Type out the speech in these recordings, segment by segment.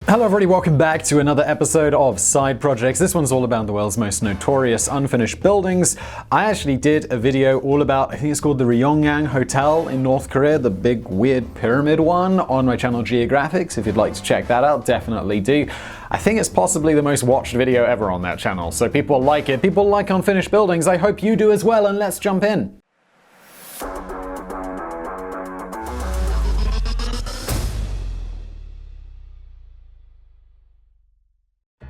Hello everybody, welcome back to another episode of Side Projects. This one's all about the world's most notorious unfinished buildings. I actually did a video all about, I think it's called the Ryongyang Hotel in North Korea, the big weird pyramid one, on my channel Geographics. If you'd like to check that out, definitely do. I think it's possibly the most watched video ever on that channel, so people like it. People like unfinished buildings. I hope you do as well, and let's jump in.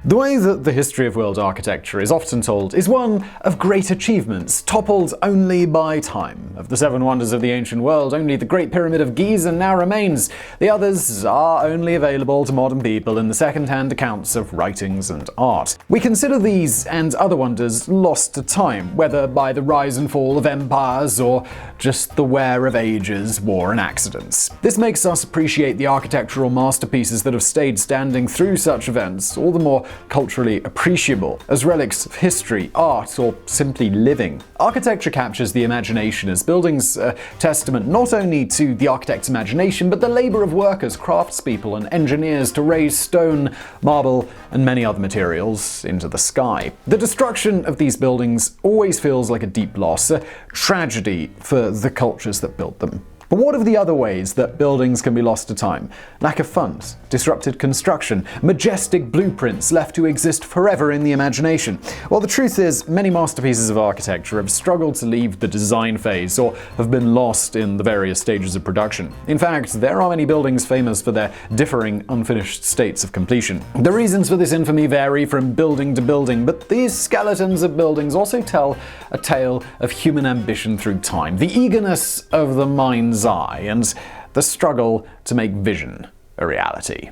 The way that the history of world architecture is often told is one of great achievements, toppled only by time. Of the seven wonders of the ancient world, only the Great Pyramid of Giza now remains. The others are only available to modern people in the second-hand accounts of writings and art. We consider these and other wonders lost to time, whether by the rise and fall of empires or just the wear of ages, war and accidents. This makes us appreciate the architectural masterpieces that have stayed standing through such events all the more culturally appreciable, as relics of history, art, or simply living. Architecture captures the imagination as buildings a testament not only to the architect's imagination, but the labor of workers, craftspeople, and engineers to raise stone, marble, and many other materials into the sky. The destruction of these buildings always feels like a deep loss, a tragedy for the cultures that built them. But what of the other ways that buildings can be lost to time? Lack of funds, disrupted construction, majestic blueprints left to exist forever in the imagination. Well, the truth is, many masterpieces of architecture have struggled to leave the design phase or have been lost in the various stages of production. In fact, there are many buildings famous for their differing, unfinished states of completion. The reasons for this infamy vary from building to building, but these skeletons of buildings also tell a tale of human ambition through time, the eagerness of the mind's eye, and the struggle to make vision a reality.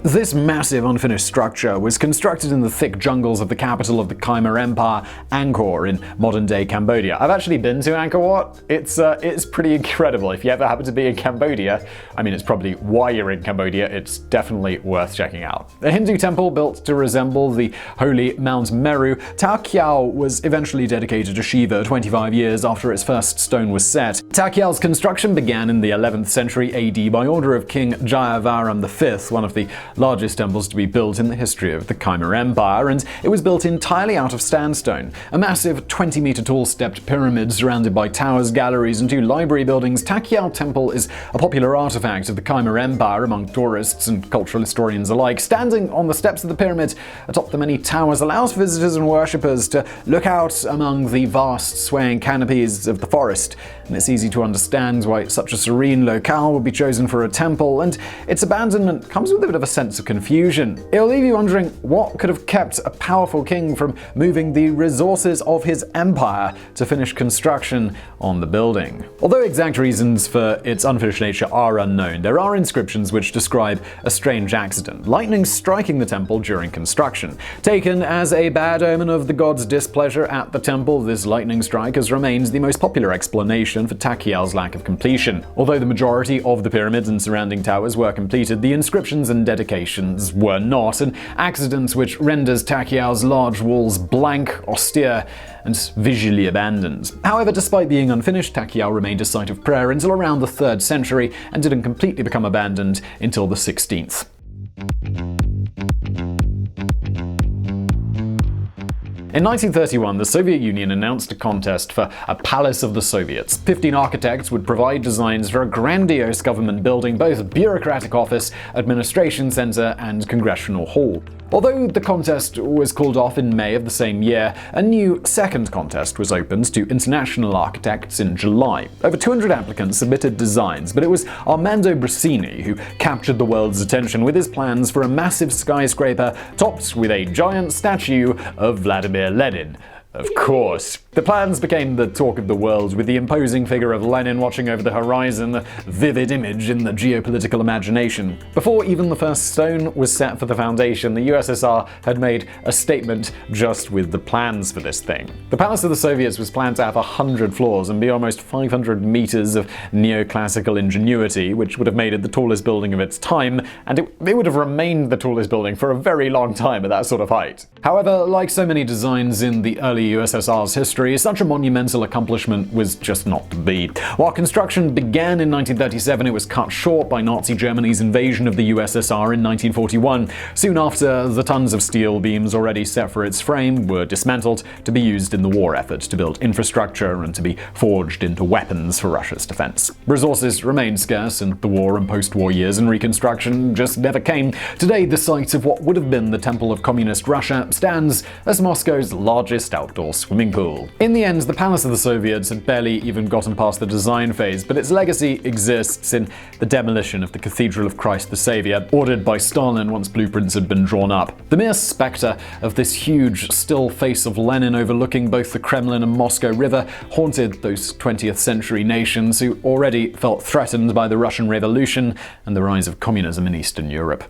This massive unfinished structure was constructed in the thick jungles of the capital of the Khmer Empire, Angkor, in modern-day Cambodia. I've actually been to Angkor Wat. It's pretty incredible. If you ever happen to be in Cambodia, I mean, it's probably why you're in Cambodia, it's definitely worth checking out. A Hindu temple built to resemble the holy Mount Meru, Ta Kiao was eventually dedicated to Shiva 25 years after its first stone was set. Ta Kiao's construction began in the 11th century AD by order of King Jayavaram V, one of the largest temples to be built in the history of the Khmer Empire, and it was built entirely out of sandstone. A massive 20-meter tall stepped pyramid surrounded by towers, galleries, and two library buildings, Ta Kiao Temple is a popular artifact of the Khmer Empire among tourists and cultural historians alike. Standing on the steps of the pyramid atop the many towers allows visitors and worshippers to look out among the vast swaying canopies of the forest, and it's easy to understand why such a serene locale would be chosen for a temple, and its abandonment comes with a bit of a sense of confusion. It'll leave you wondering what could have kept a powerful king from moving the resources of his empire to finish construction on the building. Although exact reasons for its unfinished nature are unknown, there are inscriptions which describe a strange accident, lightning striking the temple during construction. Taken as a bad omen of the god's displeasure at the temple, this lightning strike has remained the most popular explanation for Ta Kiao's lack of completion. Although the majority of the pyramids and surrounding towers were completed, the inscriptions and dedications were not, an accident which renders Ta Kiao's large walls blank, austere, and visually abandoned. However, despite being unfinished, Ta Kiao remained a site of prayer until around the 3rd century and didn't completely become abandoned until the 16th. In 1931, the Soviet Union announced a contest for a Palace of the Soviets. 15 architects would provide designs for a grandiose government building, both bureaucratic office, administration center, and congressional hall. Although the contest was called off in May of the same year, a new second contest was opened to international architects in July. Over 200 applicants submitted designs, but it was Armando Brasini who captured the world's attention with his plans for a massive skyscraper topped with a giant statue of Vladimir Lenin. Of course. The plans became the talk of the world, with the imposing figure of Lenin watching over the horizon, a vivid image in the geopolitical imagination. Before even the first stone was set for the foundation, the USSR had made a statement just with the plans for this thing. The Palace of the Soviets was planned to have 100 floors and be almost 500 meters of neoclassical ingenuity, which would have made it the tallest building of its time, and it would have remained the tallest building for a very long time at that sort of height. However, like so many designs in the early the USSR's history, such a monumental accomplishment was just not to be. While construction began in 1937, it was cut short by Nazi Germany's invasion of the USSR in 1941. Soon after, the tons of steel beams already set for its frame were dismantled to be used in the war effort to build infrastructure and to be forged into weapons for Russia's defense. Resources remained scarce in the war and post-war years, and reconstruction just never came. Today, the site of what would have been the Temple of Communist Russia stands as Moscow's largest outdoor swimming pool. In the end, the Palace of the Soviets had barely even gotten past the design phase, but its legacy exists in the demolition of the Cathedral of Christ the Savior, ordered by Stalin once blueprints had been drawn up. The mere spectre of this huge, still face of Lenin overlooking both the Kremlin and Moscow River haunted those 20th century nations who already felt threatened by the Russian Revolution and the rise of communism in Eastern Europe.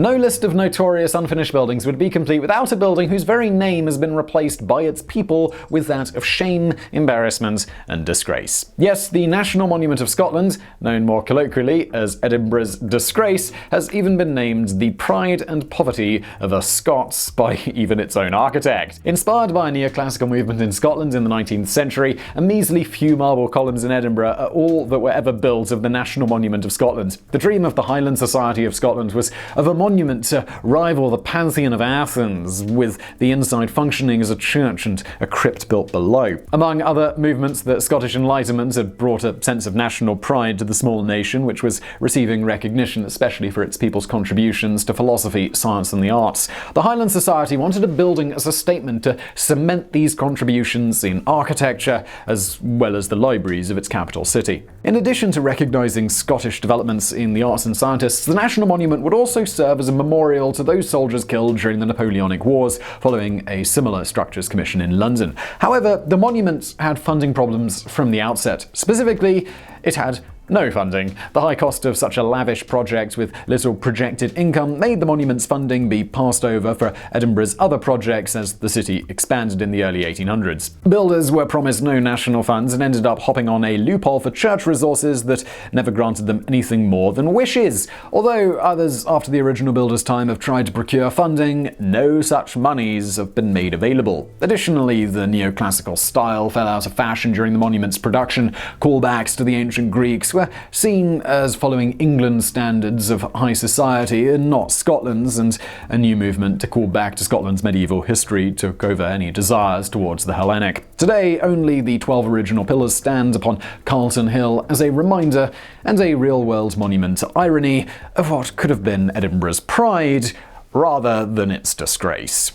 No list of notorious unfinished buildings would be complete without a building whose very name has been replaced by its people with that of shame, embarrassment, and disgrace. Yes, the National Monument of Scotland, known more colloquially as Edinburgh's disgrace, has even been named the pride and poverty of us Scots by even its own architect. Inspired by a neoclassical movement in Scotland in the 19th century, a measly few marble columns in Edinburgh are all that were ever built of the National Monument of Scotland. The dream of the Highland Society of Scotland was of a monument to rival the Pantheon of Athens, with the inside functioning as a church and a crypt built below. Among other movements, the Scottish Enlightenment had brought a sense of national pride to the small nation, which was receiving recognition especially for its people's contributions to philosophy, science, and the arts. The Highland Society wanted a building as a statement to cement these contributions in architecture as well as the libraries of its capital city. In addition to recognizing Scottish developments in the arts and scientists, the National Monument would also serve as a memorial to those soldiers killed during the Napoleonic Wars, following a similar structures commission in London. However, the monument had funding problems from the outset. Specifically, it had no funding. The high cost of such a lavish project with little projected income made the monument's funding be passed over for Edinburgh's other projects as the city expanded in the early 1800s. Builders were promised no national funds and ended up hopping on a loophole for church resources that never granted them anything more than wishes. Although others after the original builder's time have tried to procure funding, no such monies have been made available. Additionally, the neoclassical style fell out of fashion during the monument's production. Callbacks to the ancient Greeks were seen as following England's standards of high society and not Scotland's, and a new movement to call back to Scotland's medieval history took over any desires towards the Hellenic. Today, only the 12 original pillars stand upon Carlton Hill as a reminder and a real-world monument to irony of what could have been Edinburgh's pride rather than its disgrace.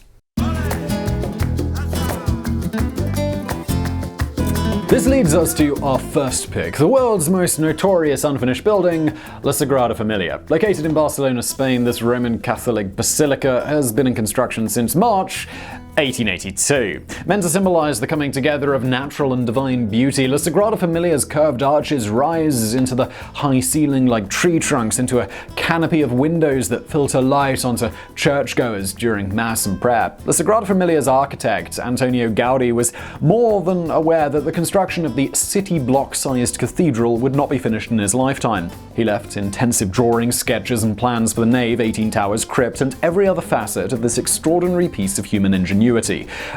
This leads us to our first pick, the world's most notorious unfinished building, La Sagrada Familia. Located in Barcelona, Spain, this Roman Catholic basilica has been in construction since March 1882. Meant to symbolize the coming together of natural and divine beauty, La Sagrada Familia's curved arches rise into the high ceiling like tree trunks into a canopy of windows that filter light onto churchgoers during Mass and prayer. La Sagrada Familia's architect, Antonio Gaudi, was more than aware that the construction of the city block-sized cathedral would not be finished in his lifetime. He left intensive drawings, sketches, and plans for the nave, 18 towers, crypt, and every other facet of this extraordinary piece of human ingenuity.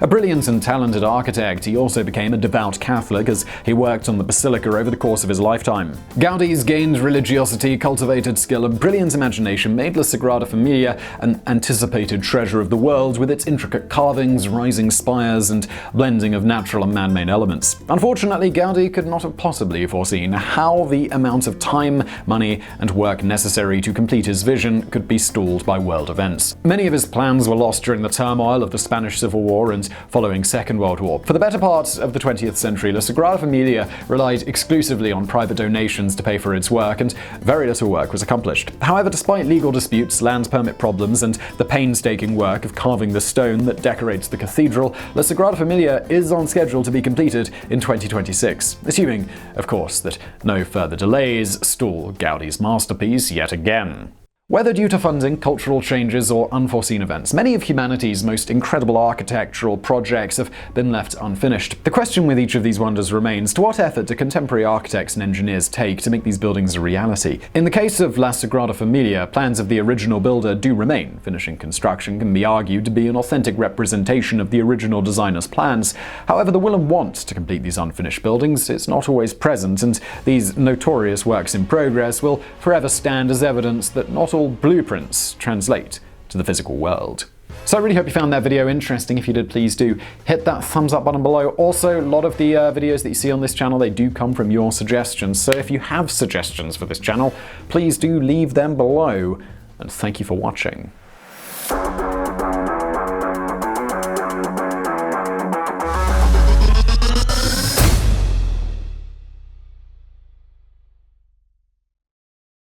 A brilliant and talented architect, he also became a devout Catholic as he worked on the basilica over the course of his lifetime. Gaudi's gained religiosity, cultivated skill, and brilliant imagination made La Sagrada Familia an anticipated treasure of the world with its intricate carvings, rising spires, and blending of natural and man-made elements. Unfortunately, Gaudi could not have possibly foreseen how the amount of time, money, and work necessary to complete his vision could be stalled by world events. Many of his plans were lost during the turmoil of the Spanish Civil War and following Second World War. For the better part of the 20th century, La Sagrada Familia relied exclusively on private donations to pay for its work, and very little work was accomplished. However, despite legal disputes, land permit problems, and the painstaking work of carving the stone that decorates the cathedral, La Sagrada Familia is on schedule to be completed in 2026, assuming, of course, that no further delays stall Gaudi's masterpiece yet again. Whether due to funding, cultural changes, or unforeseen events, many of humanity's most incredible architectural projects have been left unfinished. The question with each of these wonders remains, to what effort do contemporary architects and engineers take to make these buildings a reality? In the case of La Sagrada Familia, plans of the original builder do remain. Finishing construction can be argued to be an authentic representation of the original designer's plans. However, the will and want to complete these unfinished buildings is not always present, and these notorious works in progress will forever stand as evidence that not all blueprints translate to the physical world. So I really hope you found that video interesting. If you did, please do hit that thumbs up button below. Also, a lot of the videos that you see on this channel, they do come from your suggestions. So if you have suggestions for this channel, please do leave them below. And thank you for watching.